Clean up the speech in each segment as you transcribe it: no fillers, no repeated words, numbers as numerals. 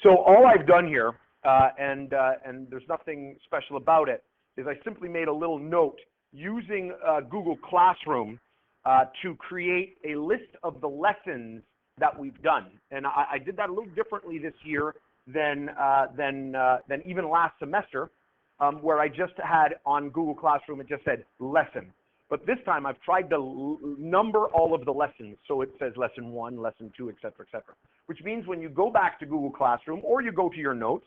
So all I've done here, and there's nothing special about it, is I simply made a little note using Google Classroom to create a list of the lessons that we've done. And I did that a little differently this year than even last semester, where I just had on Google Classroom, it just said lesson. But this time I've tried to number all of the lessons. So it says lesson 1, lesson 2, et cetera, which means when you go back to Google Classroom or you go to your notes,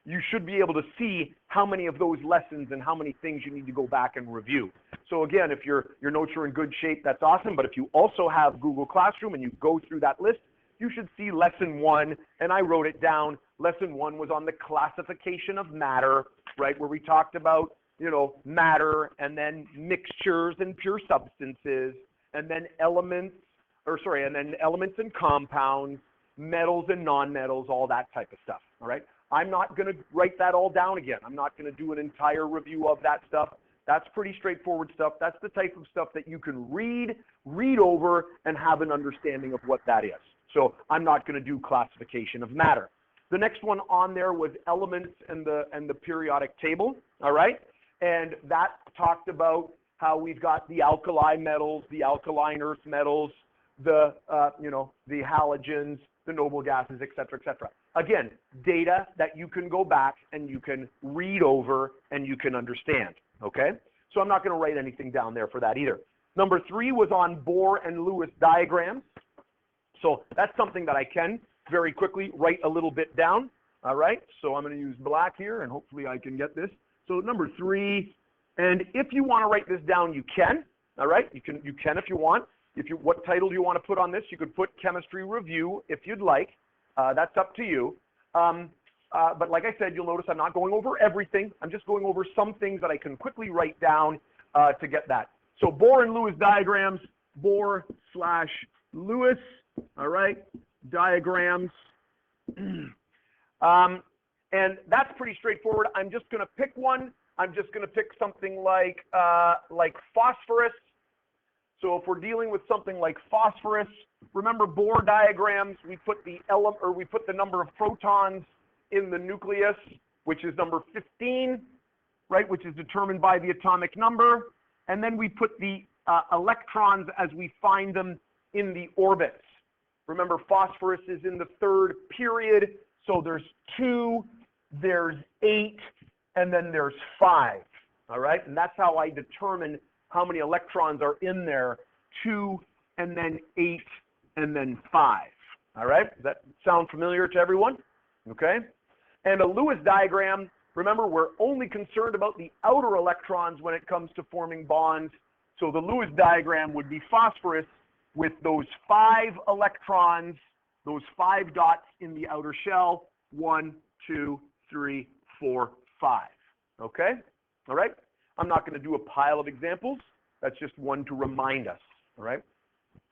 you should be able to see how many of those lessons and how many things you need to go back and review. So again, if your notes are in good shape, that's awesome. But if you also have Google Classroom and you go through that list, you should see lesson 1, and I wrote it down. Lesson 1 was on the classification of matter, right, where we talked about, you know, matter and then mixtures and pure substances, and then elements and compounds, metals and nonmetals, all that type of stuff, all right? I'm not going to write that all down again. I'm not going to do an entire review of that stuff. That's pretty straightforward stuff. That's the type of stuff that you can read over, and have an understanding of what that is. So I'm not going to do classification of matter. The next one on there was elements and the periodic table, all right? And that talked about how we've got the alkali metals, the alkaline earth metals, the halogens, the noble gases, et cetera, et cetera. Again, data that you can go back and you can read over and you can understand, okay? So I'm not going to write anything down there for that either. Number 3 was on Bohr and Lewis diagrams. So that's something that I can very quickly write a little bit down, all right? So I'm going to use black here, and hopefully I can get this. So number 3, and if you want to write this down, you can, all right? You can if you want. What title do you want to put on this? You could put chemistry review if you'd like. That's up to you. But like I said, you'll notice I'm not going over everything. I'm just going over some things that I can quickly write down to get that. So Bohr and Lewis diagrams, Bohr/Lewis, all right, diagrams. And that's pretty straightforward. I'm just going to pick one. I'm just going to pick something like phosphorus. So if we're dealing with something like phosphorus, remember Bohr diagrams, we put the number of protons in the nucleus, which is number 15, right, which is determined by the atomic number. And then we put the electrons as we find them in the orbits. Remember, phosphorus is in the 3rd period, so there's 2, there's 8, and then there's 5, all right? And that's how I determine how many electrons are in there, 2, and then 8, and then 5, all right? Does that sound familiar to everyone? Okay? And a Lewis diagram, remember, we're only concerned about the outer electrons when it comes to forming bonds. So the Lewis diagram would be phosphorus with those 5 electrons, those 5 dots in the outer shell, 1, 2, 3, 4, 5, okay? All right? I'm not going to do a pile of examples. That's just one to remind us, all right?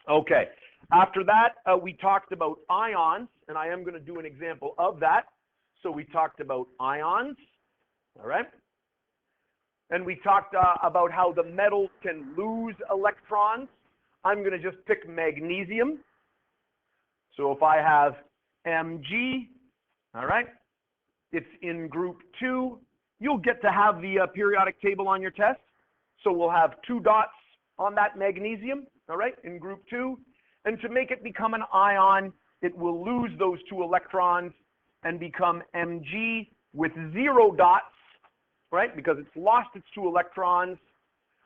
Okay. After that, we talked about ions, and I am going to do an example of that. So we talked about ions, all right? And we talked about how the metals can lose electrons. I'm going to just pick magnesium. So if I have Mg, all right, it's in group 2. You'll get to have the periodic table on your test. So we'll have 2 dots on that magnesium, all right, in group 2. And to make it become an ion, it will lose those 2 electrons and become Mg with 0 dots, right, because it's lost its 2 electrons.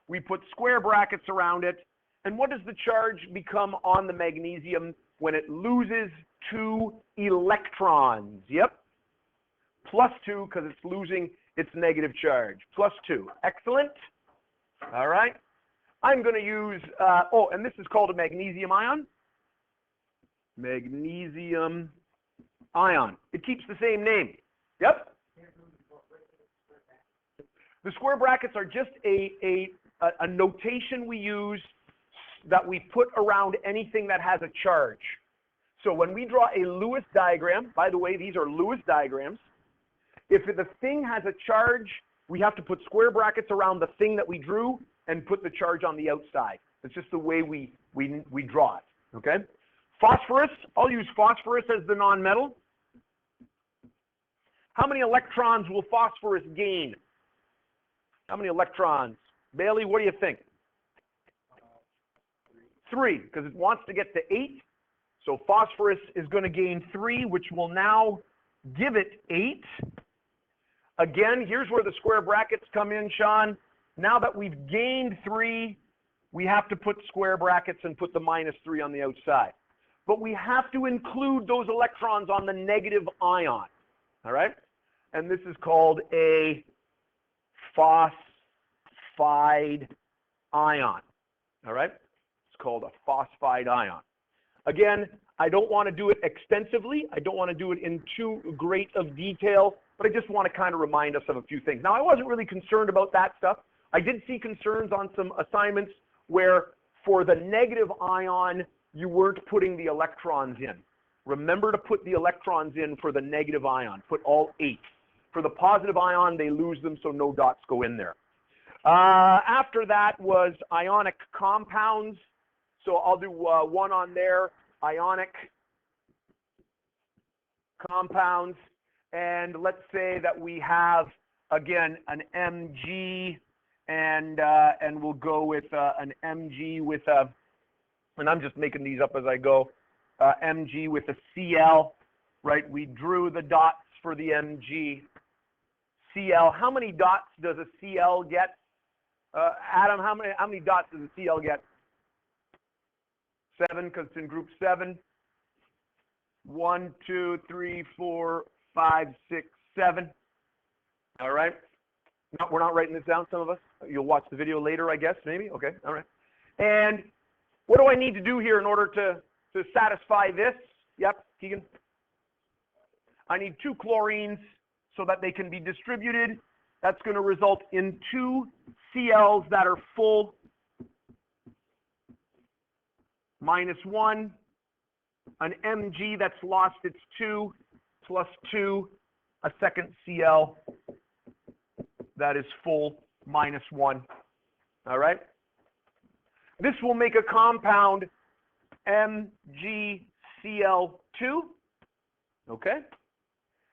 We put square brackets around it. And what does the charge become on the magnesium when it loses 2 electrons? Yep, +2, because it's losing its negative charge. +2. Excellent. All right. I'm going to use, and this is called a magnesium ion. Magnesium ion. It keeps the same name. Yep. The square brackets are just a notation we use that we put around anything that has a charge. So when we draw a Lewis diagram, by the way, these are Lewis diagrams. If the thing has a charge, we have to put square brackets around the thing that we drew and put the charge on the outside. It's just the way we draw it, okay? Phosphorus, I'll use phosphorus as the nonmetal. How many electrons will phosphorus gain? How many electrons? Bailey, what do you think? 3, because it wants to get to 8. So phosphorus is going to gain 3, which will now give it 8. Again, here's where the square brackets come in, Sean. Now that we've gained 3, we have to put square brackets and put the -3 on the outside. But we have to include those electrons on the negative ion. All right? And this is called a phosphide ion. All right? It's called a phosphide ion. Again, I don't want to do it extensively. I don't want to do it in too great of detail, but I just want to kind of remind us of a few things. Now, I wasn't really concerned about that stuff. I did see concerns on some assignments where for the negative ion, you weren't putting the electrons in. Remember to put the electrons in for the negative ion. Put all 8. For the positive ion, they lose them, so no dots go in there. After that was ionic compounds. So I'll do one on there, ionic compounds. And let's say that we have, again, an Mg, and we'll go with an Mg with a, and I'm just making these up as I go, Mg with a Cl, right? We drew the dots for the Mg. Cl, how many dots does a Cl get? Adam, how many dots does a Cl get? 7, because it's in group 7. 1, 2, 3, 4, 5, 6, 7. All right. No, we're not writing this down, some of us. You'll watch the video later, I guess, maybe. Okay, all right. And what do I need to do here in order to satisfy this? Yep, Keegan. I need 2 chlorines so that they can be distributed. That's going to result in 2 Cls that are full, -1, an Mg that's lost its 2, +2, a second Cl that is full, -1. All right? This will make a compound MgCl2. Okay?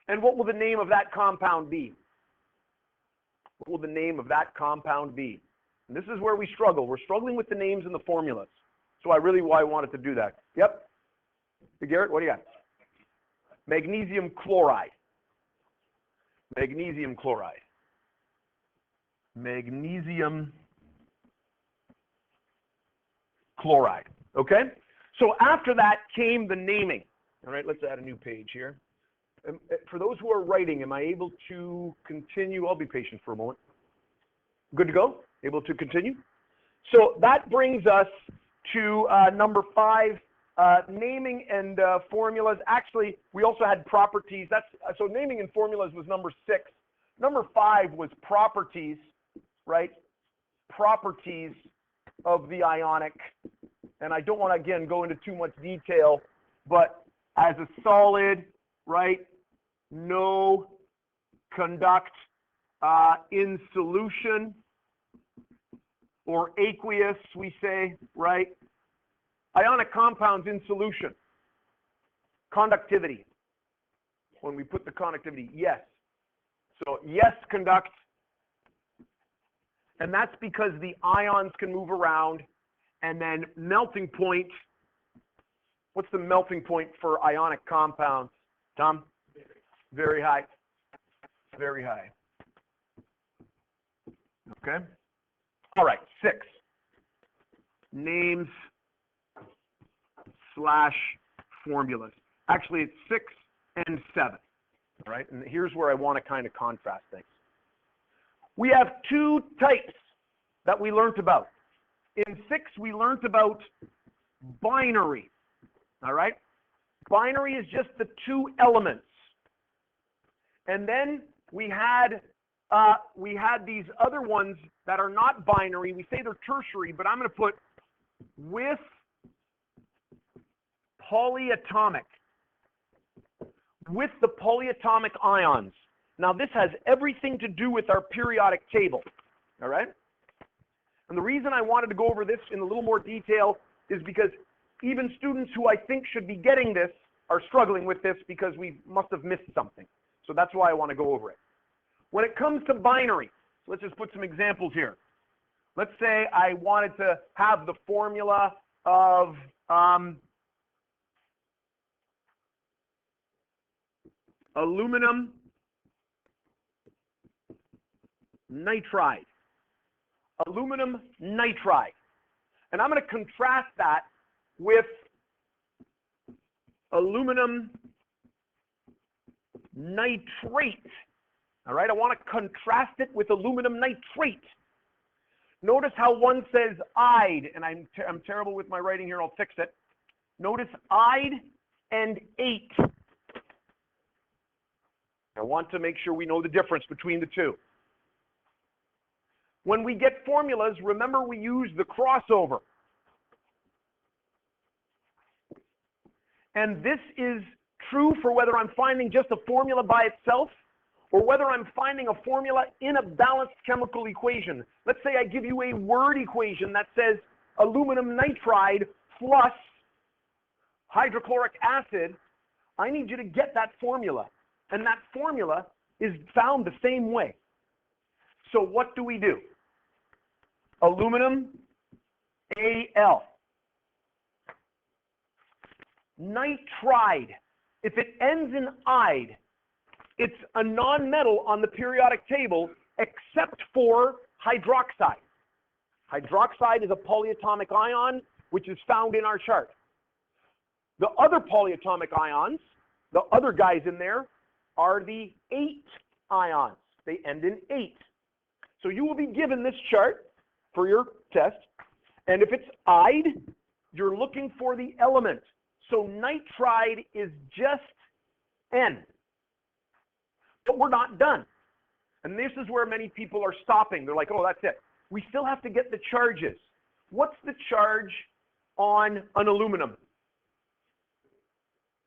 And what will the name of that compound be? What will the name of that compound be? And this is where we struggle. We're struggling with the names and the formulas. So I wanted to do that. Yep. Hey, Garrett, what do you got? Magnesium chloride. Magnesium chloride. Magnesium chloride. Okay? So after that came the naming. All right, let's add a new page here. For those who are writing, am I able to continue? I'll be patient for a moment. Good to go? Able to continue? So that brings us to number 5, naming and formulas. Actually, we also had properties. So naming and formulas was number 6. Number 5 was properties, right? Properties of the ionic. And I don't want to, again, go into too much detail, but as a solid, right, no conduct in solution, or aqueous, we say, right? Ionic compounds in solution. Conductivity. When we put the conductivity, yes. So yes, conduct. And that's because the ions can move around. And then melting point. What's the melting point for ionic compounds? Tom? Very high. Very high. Okay. All right, 6. Names / formulas. Actually, it's 6 and 7. All right, and here's where I want to kind of contrast things. We have 2 types that we learned about. In 6, we learned about binary. All right? Binary is just the 2 elements. And then we had these other ones that are not binary. We say they're tertiary, but I'm going to put with polyatomic. With the polyatomic ions. Now, this has everything to do with our periodic table. All right? And the reason I wanted to go over this in a little more detail is because even students who I think should be getting this are struggling with this because we must have missed something. So that's why I want to go over it. When it comes to binaries, let's just put some examples here. Let's say I wanted to have the formula of aluminum nitride. Aluminum nitride. And I'm going to contrast that with aluminum nitrate. All right, I want to contrast it with aluminum nitrate. Notice how one says "ide," and I'm terrible with my writing here, I'll fix it. Notice "ide" and "ate." I want to make sure we know the difference between the two. When we get formulas, remember we use the crossover. And this is true for whether I'm finding just a formula by itself or whether I'm finding a formula in a balanced chemical equation. Let's say I give you a word equation that says aluminum nitride plus hydrochloric acid. I need you to get that formula. And that formula is found the same way. So what do we do? Aluminum Al. Nitride. If it ends in "ide," it's a non-metal on the periodic table except for hydroxide. Hydroxide is a polyatomic ion which is found in our chart. The other polyatomic ions, the other guys in there, are the 8 ions. They end in 8. So you will be given this chart for your test, and if it's "ide," you're looking for the element. So nitride is just N. But we're not done. And this is where many people are stopping. They're like, oh, that's it. We still have to get the charges. What's the charge on an aluminum?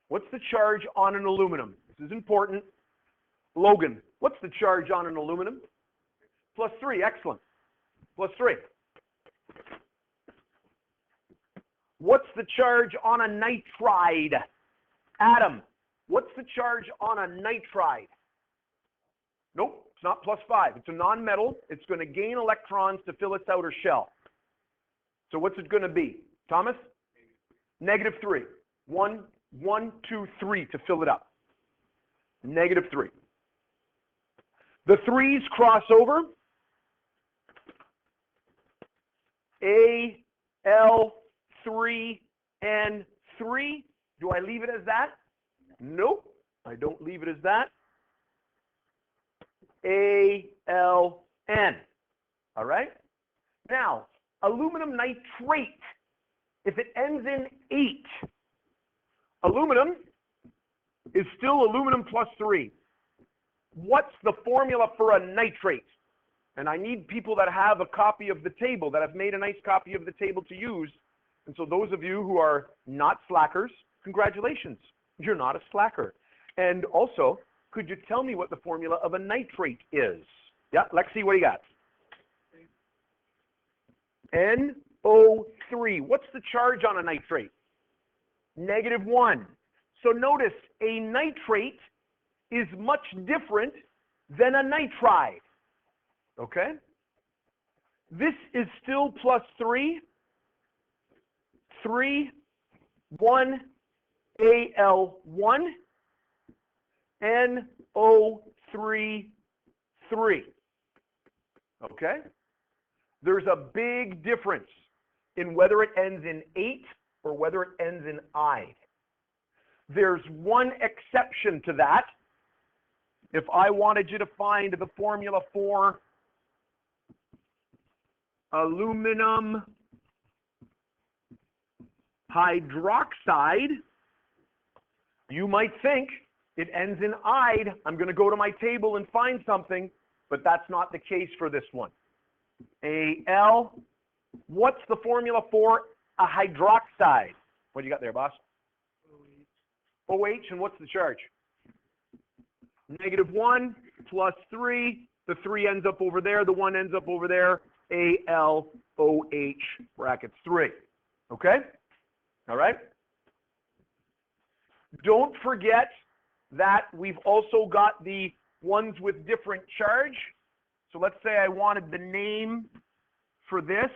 What's the charge on an aluminum? This is important. Logan, what's the charge on an aluminum? +3, excellent. +3. What's the charge on a nitride? Adam, what's the charge on a nitride? Nope, it's not +5. It's a non-metal. It's going to gain electrons to fill its outer shell. So what's it going to be? Thomas? -3. 1, 2, 3 to fill it up. -3. The 3's cross over. Al3 and 3. Do I leave it as that? Nope, I don't leave it as that. Aln. All right? Now, aluminum nitrate, if it ends in 8, aluminum is still aluminum +3. What's the formula for a nitrate? And I need people that have a copy of the table, that have made a nice copy of the table to use. And so those of you who are not slackers, congratulations, you're not a slacker. And also, could you tell me what the formula of a nitrate is? Yeah, Lexi, what do you got? NO3. What's the charge on a nitrate? -1. So notice, a nitrate is much different than a nitride. Okay? This is still +3. 3, 1, Al1, NO3, 3. Okay? There's a big difference in whether it ends in 8 or whether it ends in "ide." There's one exception to that. If I wanted you to find the formula for aluminum hydroxide, you might think it ends in "ide." I'm going to go to my table and find something, but that's not the case for this one. Al, what's the formula for a hydroxide? What do you got there, boss? OH, and what's the charge? -1 +3. The 3 ends up over there. The 1 ends up over there. AlOH brackets 3. Okay? All right? Don't forget that we've also got the ones with different charge. So let's say I wanted the name for this,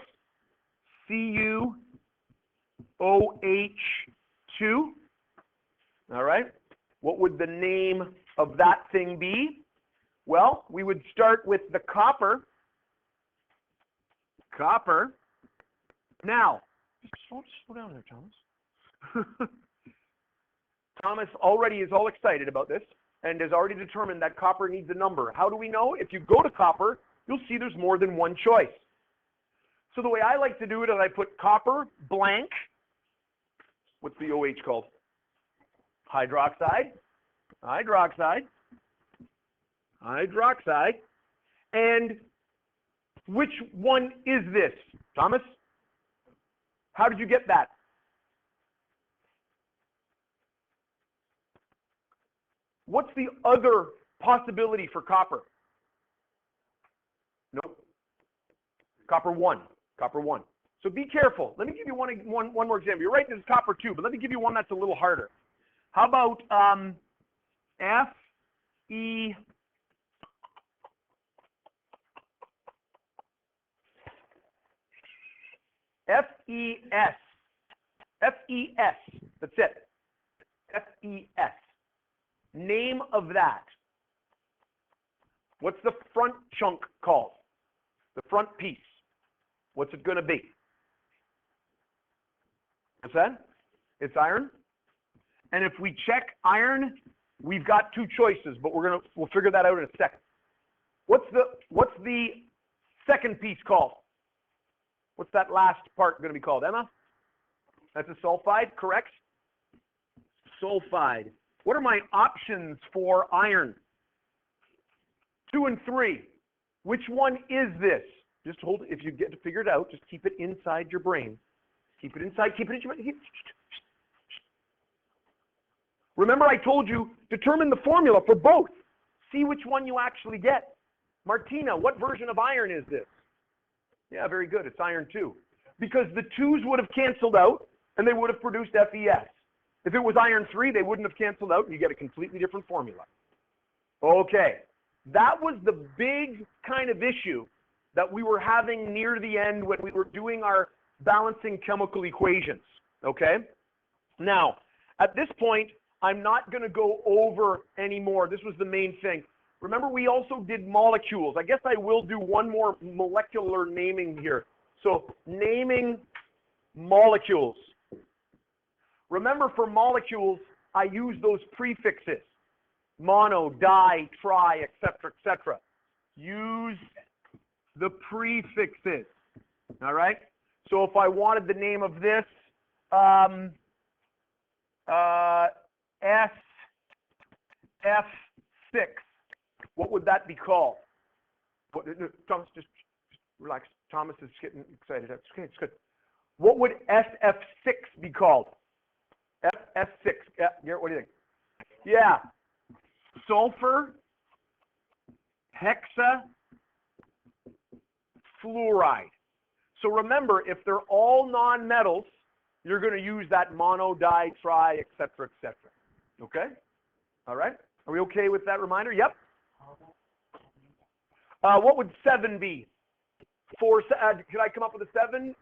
CuOH2. All right. What would the name of that thing be? Well, we would start with the copper. Copper. Now, slow down there, Thomas. Thomas already is all excited about this and has already determined that copper needs a number. How do we know? If you go to copper, you'll see there's more than one choice. So the way I like to do it is I put copper blank. What's the OH called? Hydroxide. Hydroxide. Hydroxide. And which one is this? Thomas? How did you get that? What's the other possibility for copper? Nope. Copper 1. Copper 1. So be careful. Let me give you one more example. You're right, this is copper 2, but let me give you one that's a little harder. How about FE? FES. FES. That's it. FES. Name of that. What's the front chunk called? The front piece. What's it going to be? What's that? It's iron. And if we check iron, we've got two choices, but we'll figure that out in a second. What's the second piece called? What's that last part going to be called, Emma? That's a sulfide, correct? Sulfide. What are my options for iron? 2 and 3. Which one is this? Just hold it. If you get to figure it out, just keep it inside your brain. Keep it inside. Keep it in your brain. Remember, I told you, determine the formula for both. See which one you actually get. Martina, what version of iron is this? Yeah, very good. It's iron 2. Because the 2's would have canceled out, and they would have produced FES. If it was iron 3, they wouldn't have canceled out, and you get a completely different formula. Okay. That was the big kind of issue that we were having near the end when we were doing our balancing chemical equations. Okay? Now, at this point, I'm not going to go over anymore. This was the main thing. Remember, we also did molecules. I guess I will do one more molecular naming here. So, naming molecules. Remember, for molecules, I use those prefixes. Mono, di, tri, etc., etc. Use the prefixes. All right? So if I wanted the name of this, SF6, what would that be called? Thomas, just relax. Thomas is getting excited. That's okay. It's good. What would SF6 be called? SF6. Yeah, Garrett, what do you think? Yeah. Sulfur, hexafluoride. So remember, if they're all non-metals, you're going to use that mono, di, tri, etc., etc. Okay? All right? Are we okay with that reminder? Yep. What would 7 be? Could I come up with a 7?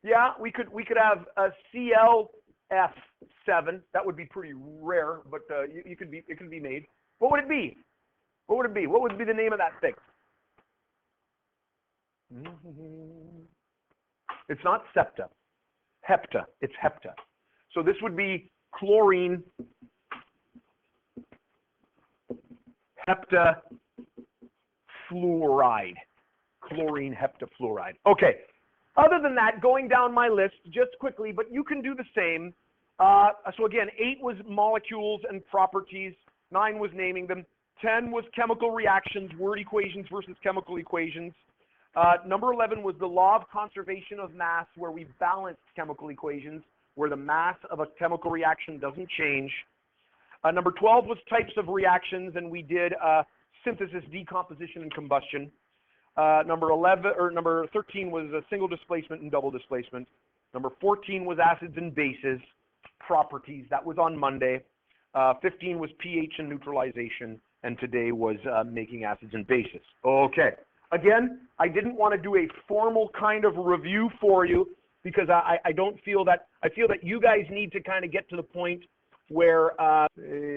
Yeah, we could have a ClF7. That would be pretty rare, but it could be made. What would it be? What would it be? What would be the name of that thing? It's not septa. Hepta. It's hepta. So this would be chlorine heptafluoride. Chlorine heptafluoride. Okay. Other than that, going down my list just quickly, but you can do the same. So again, 8 was molecules and properties. 9 was naming them. 10 was chemical reactions, word equations versus chemical equations. Number 11 was the law of conservation of mass, where we balanced chemical equations, where the mass of a chemical reaction doesn't change. Number 12 was types of reactions, and we did synthesis, decomposition, and combustion. Number 13 was a single displacement and double displacement. Number 14 was acids and bases, properties. That was on Monday. 15 was pH and neutralization, and today was making acids and bases. Okay. Again, I didn't want to do a formal kind of review for you because I don't feel that, I feel that you guys need to kind of get to the point where